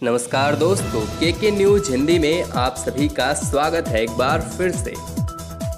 नमस्कार दोस्तों, के न्यूज हिंदी में आप सभी का स्वागत है एक बार फिर से।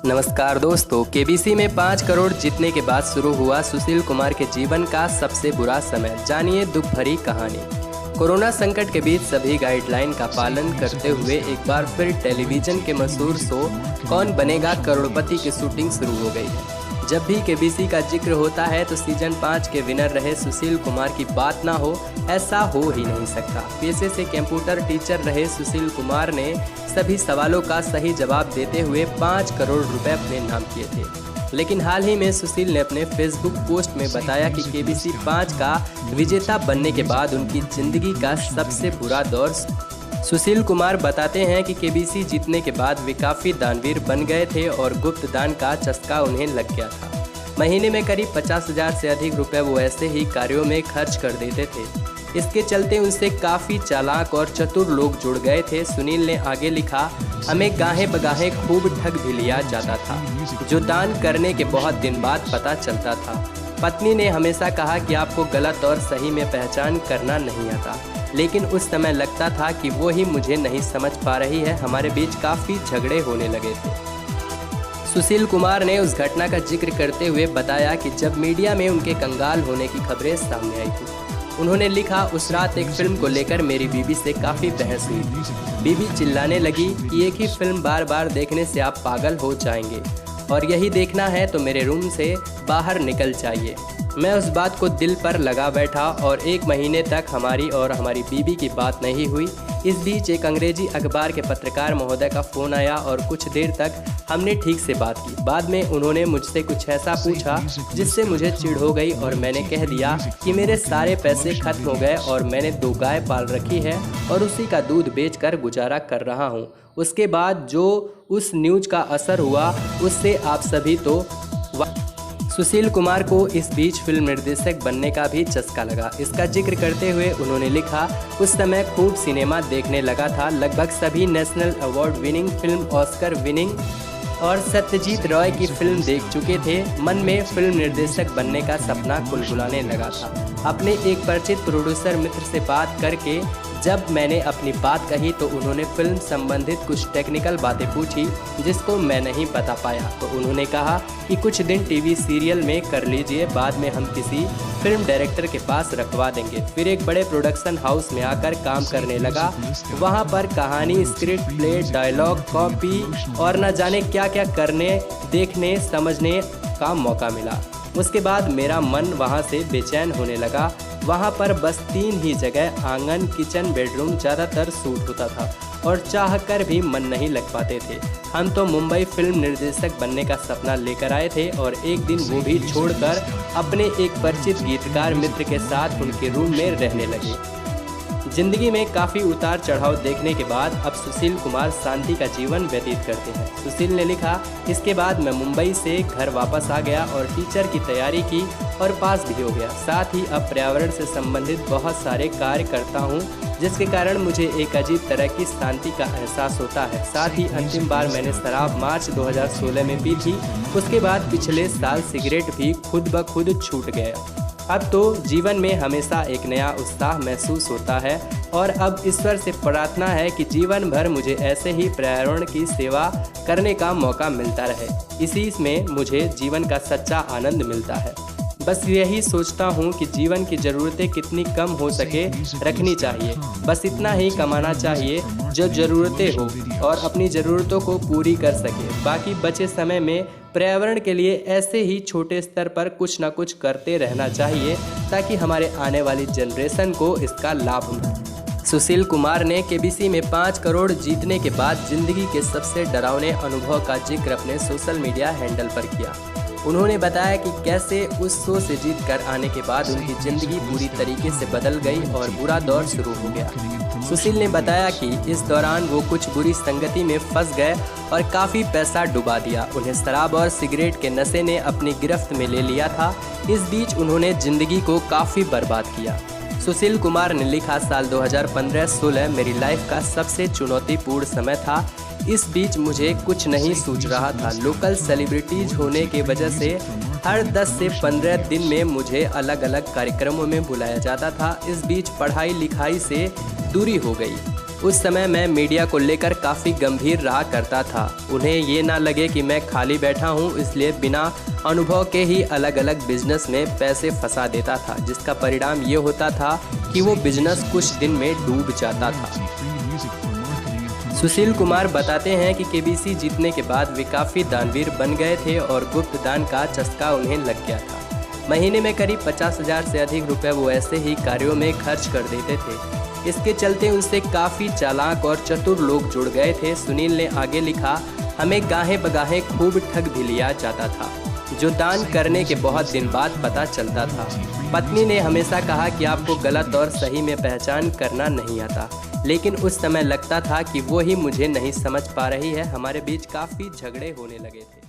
नमस्कार दोस्तों, केबीसी में 5 करोड़ जीतने के बाद शुरू हुआ सुशील कुमार के जीवन का सबसे बुरा समय। जानिए दुख भरी कहानी। कोरोना संकट के बीच सभी गाइडलाइन का पालन करते हुए एक बार फिर टेलीविजन के मशहूर शो कौन बनेगा करोड़पति की शूटिंग शुरू हो गई है। जब भी केबीसी का जिक्र होता है तो सीजन 5 के विनर रहे सुशील कुमार की बात ना हो, ऐसा हो ही नहीं सकता। पेशे से कंप्यूटर टीचर रहे सुशील कुमार ने सभी सवालों का सही जवाब देते हुए 5 करोड़ रुपए अपने नाम किए थे। लेकिन हाल ही में सुशील ने अपने फेसबुक पोस्ट में बताया कि केबीसी 5 का विजेता बनने के बाद उनकी जिंदगी का सबसे बुरा दौर। सुशील कुमार बताते हैं कि केबीसी जीतने के बाद वे काफ़ी दानवीर बन गए थे और गुप्त दान का चस्का उन्हें लग गया था। महीने में करीब 50,000 से अधिक रुपए वो ऐसे ही कार्यों में खर्च कर देते थे। इसके चलते उनसे काफ़ी चालाक और चतुर लोग जुड़ गए थे। सुनील ने आगे लिखा, हमें गाहे बगाहे खूब ठग भी लिया जाता था, जो दान करने के बहुत दिन बाद पता चलता था। पत्नी ने हमेशा कहा कि आपको गलत और सही में पहचान करना नहीं आता, लेकिन उस समय लगता था कि वो ही मुझे नहीं समझ पा रही है। हमारे बीच काफ़ी झगड़े होने लगे थे। सुशील कुमार ने उस घटना का जिक्र करते हुए बताया कि जब मीडिया में उनके कंगाल होने की खबरें सामने आई थी, उन्होंने लिखा, उस रात एक फिल्म को लेकर मेरी बीवी से काफ़ी बहस हुई। बीवी चिल्लाने लगी कि एक ही फिल्म बार बार देखने से आप पागल हो जाएंगे और यही देखना है तो मेरे रूम से बाहर निकल जाइए। मैं उस बात को दिल पर लगा बैठा और 1 महीने तक हमारी और हमारी बीवी की बात नहीं हुई। इस बीच एक अंग्रेजी अखबार के पत्रकार महोदय का फ़ोन आया और कुछ देर तक हमने ठीक से बात की। बाद में उन्होंने मुझसे कुछ ऐसा पूछा जिससे मुझे चिढ़ हो गई और मैंने कह दिया कि मेरे सारे पैसे खत्म हो गए और मैंने 2 गाय पाल रखी है और उसी का दूध बेचकर गुजारा कर रहा हूँ। उसके बाद जो उस न्यूज़ का असर हुआ उससे आप सभी तो सुशील कुमार को इस बीच फिल्म निर्देशक बनने का भी चस्का लगा। इसका जिक्र करते हुए उन्होंने लिखा, उस समय खूब सिनेमा देखने लगा था। लगभग सभी national award winning film, Oscar winning और सत्यजीत रॉय की फिल्म देख चुके थे। मन में फिल्म निर्देशक बनने का सपना कुलकुलाने लगा था। अपने एक परिचित प्रोड्यूसर मित्र से बात करके जब मैंने अपनी बात कही तो उन्होंने फिल्म संबंधित कुछ टेक्निकल बातें पूछी जिसको मैं नहीं बता पाया। तो उन्होंने कहा कि कुछ दिन टीवी सीरियल में कर लीजिए, बाद में हम किसी फिल्म डायरेक्टर के पास रखवा देंगे। फिर एक बड़े प्रोडक्शन हाउस में आकर काम करने लगा। वहाँ पर कहानी, स्क्रिप्ट, प्ले, डायलॉग, कॉपी और न जाने क्या क्या करने, देखने, समझने का मौका मिला। उसके बाद मेरा मन वहाँ से बेचैन होने लगा। वहाँ पर बस 3 ही जगह, आंगन, किचन, बेडरूम ज़्यादातर शूट होता था और चाहकर भी मन नहीं लग पाते थे। हम तो मुंबई फिल्म निर्देशक बनने का सपना लेकर आए थे और एक दिन वो भी छोड़कर अपने एक परिचित गीतकार मित्र के साथ उनके रूम में रहने लगे। जिंदगी में काफ़ी उतार चढ़ाव देखने के बाद अब सुशील कुमार शांति का जीवन व्यतीत करते हैं। सुशील ने लिखा, इसके बाद मैं मुंबई से घर वापस आ गया और टीचर की तैयारी की और पास भी हो गया। साथ ही अब पर्यावरण से संबंधित बहुत सारे कार्य करता हूँ, जिसके कारण मुझे एक अजीब तरह की शांति का एहसास होता है। साथ ही अंतिम बार मैंने शराब मार्च 2016 में पी थी। उसके बाद पिछले साल सिगरेट भी खुद ब खुद छूट गया। अब तो जीवन में हमेशा एक नया उत्साह महसूस होता है और अब ईश्वर से प्रार्थना है कि जीवन भर मुझे ऐसे ही पर्यावरण की सेवा करने का मौका मिलता रहे। इसी में मुझे जीवन का सच्चा आनंद मिलता है। बस यही सोचता हूँ कि जीवन की ज़रूरतें कितनी कम हो सके रखनी चाहिए। बस इतना ही कमाना चाहिए जो ज़रूरतें हो और अपनी ज़रूरतों को पूरी कर सके। बाकी बचे समय में पर्यावरण के लिए ऐसे ही छोटे स्तर पर कुछ ना कुछ करते रहना चाहिए ताकि हमारे आने वाली जनरेशन को इसका लाभ मिले। सुशील कुमार ने केबीसी में 5 करोड़ जीतने के बाद जिंदगी के सबसे डरावने अनुभव का जिक्र अपने सोशल मीडिया हैंडल पर किया। उन्होंने बताया कि कैसे उस शो से जीत कर आने के बाद उनकी ज़िंदगी पूरी तरीके से बदल गई और बुरा दौर शुरू हो गया। सुशील ने बताया कि इस दौरान वो कुछ बुरी संगति में फंस गए और काफ़ी पैसा डुबा दिया। उन्हें शराब और सिगरेट के नशे ने अपनी गिरफ्त में ले लिया था। इस बीच उन्होंने ज़िंदगी को काफ़ी बर्बाद किया। सुशील कुमार ने लिखा, साल 2015-16 मेरी लाइफ का सबसे चुनौतीपूर्ण समय था। इस बीच मुझे कुछ नहीं सूझ रहा था। लोकल सेलिब्रिटीज होने के वजह से हर 10 से 15 दिन में मुझे अलग अलग कार्यक्रमों में बुलाया जाता था। इस बीच पढ़ाई लिखाई से दूरी हो गई। उस समय मैं मीडिया को लेकर काफ़ी गंभीर रहा करता था। उन्हें ये ना लगे कि मैं खाली बैठा हूँ, इसलिए बिना अनुभव के ही अलग अलग बिजनेस में पैसे फंसा देता था, जिसका परिणाम ये होता था कि वो बिजनेस कुछ दिन में डूब जाता था। सुशील कुमार बताते हैं कि केबीसी जीतने के बाद वे काफ़ी दानवीर बन गए थे और गुप्त दान का चस्का उन्हें लग गया था। महीने में करीब 50,000 से अधिक रुपए वो ऐसे ही कार्यों में खर्च कर देते थे। इसके चलते उनसे काफ़ी चालाक और चतुर लोग जुड़ गए थे। सुनील ने आगे लिखा, हमें गाहे बगाहे खूब ठग भी लिया जाता था, जो दान करने के बहुत दिन बाद पता चलता था। पत्नी ने हमेशा कहा कि आपको गलत और सही में पहचान करना नहीं आता, लेकिन उस समय लगता था कि वो ही मुझे नहीं समझ पा रही है। हमारे बीच काफ़ी झगड़े होने लगे थे।